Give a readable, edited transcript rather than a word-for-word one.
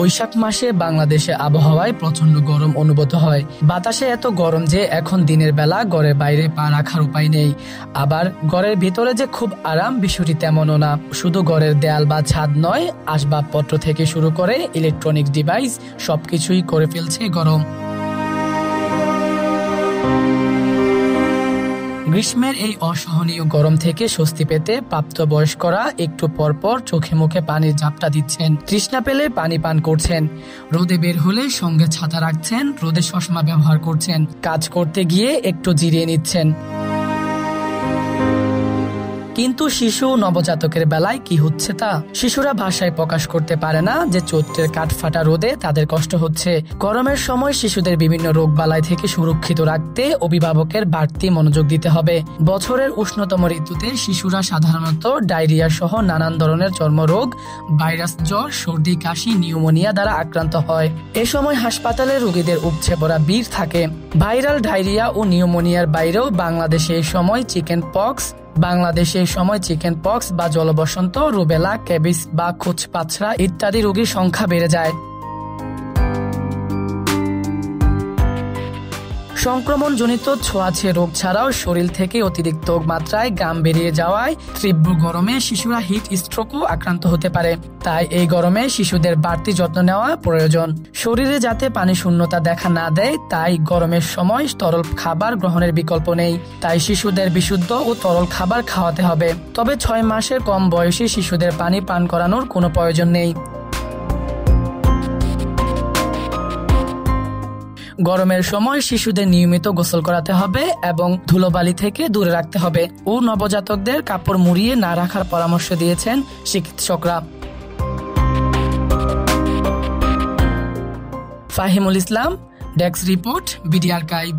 বৈশাখ মাসে বাংলাদেশে আবহাওয়ায় প্রচন্ড গরম অনুভূত হয়। বাতাসে এত গরম যে এখন দিনের বেলা ঘরের বাইরে পা রাখার উপায় নেই। আবার ঘরের ভিতরে যে খুব আরাম, বিষয়টি তেমনও না। শুধু ঘরের দেয়াল বা ছাদ নয়, আসবাবপত্র থেকে শুরু করে ইলেকট্রনিক ডিভাইস সবকিছুই করে ফেলছে গরম। গ্রীষ্মের এই অসহনীয় গরম থেকে স্বস্তি পেতে প্রাপ্তবয়স্করা একটু পরপর চোখে মুখে পানির ঝাপটা দিচ্ছেন, তৃষ্ণা পেলে পানি পান করছেন, রোদে বের হলে সঙ্গে ছাতা রাখছেন, রোদে চশমা ব্যবহার করছেন, কাজ করতে গিয়ে একটু জিরিয়ে নিচ্ছেন। কিন্তু শিশু নবজাতকের বেলায় কি হচ্ছে তা শিশুরা ভাষায় প্রকাশ করতে পারে না যে চৈত্রের কাঠফাটা রোদে তাদের কষ্ট হচ্ছে। গরমের সময় শিশুদের বিভিন্ন রোগবালাই থেকে সুরক্ষিত রাখতে অভিভাবকের বাড়তি মনোযোগ দিতে হবে। বছরের উষ্ণতম ঋতুতে শিশুরা সাধারণত ডায়রিয়া সহ নানান ধরনের চর্মরোগ, ভাইরাস জ্বর, সর্দি, কাশি, নিউমোনিয়া দ্বারা আক্রান্ত হয়। এ সময় হাসপাতালে রোগীদের উপচে পড়া ভিড় থাকে। ভাইরাল ডায়রিয়া ও নিউমোনিয়ার বাইরেও বাংলাদেশে এই সময় চিকেন পক্স বা জলবসন্ত, রুবেলা, ক্যাবিস বা খুচপাছড়া ইত্যাদি রোগীর সংখ্যা বেড়ে যায়। সংক্রমণজনিত ছোঁয়াচে রোগ ছাড়াও শরীর থেকে অতিরিক্ত মাত্রায় ঘাম বেরিয়ে যাওয়ায় তীব্র গরমে শিশুরা হিট স্ট্রোকও আক্রান্ত হতে পারে। তাই এই গরমে শিশুদের বাড়তি যত্ন নেওয়া প্রয়োজন। শরীরে যাতে পানি শূন্যতা দেখা না দেয়, তাই গরমের সময় তরল খাবার গ্রহণের বিকল্প নেই। তাই শিশুদের বিশুদ্ধ ও তরল খাবার খাওয়াতে হবে। তবে 6 মাসের কম বয়সী শিশুদের পানি পান করানোর কোনো প্রয়োজন নেই। গরমের সময় শিশুদের নিয়মিত গোসল করাতে হবে এবং ধুলোবালি থেকে দূরে রাখতে হবে ও নবজাতকদের কাপড় মুড়িয়ে না রাখার পরামর্শ দিয়েছেন চিকিৎসকরা। ফাহিমুল ইসলাম, ডেস্ক রিপোর্ট, বিডি আর্কাইভ।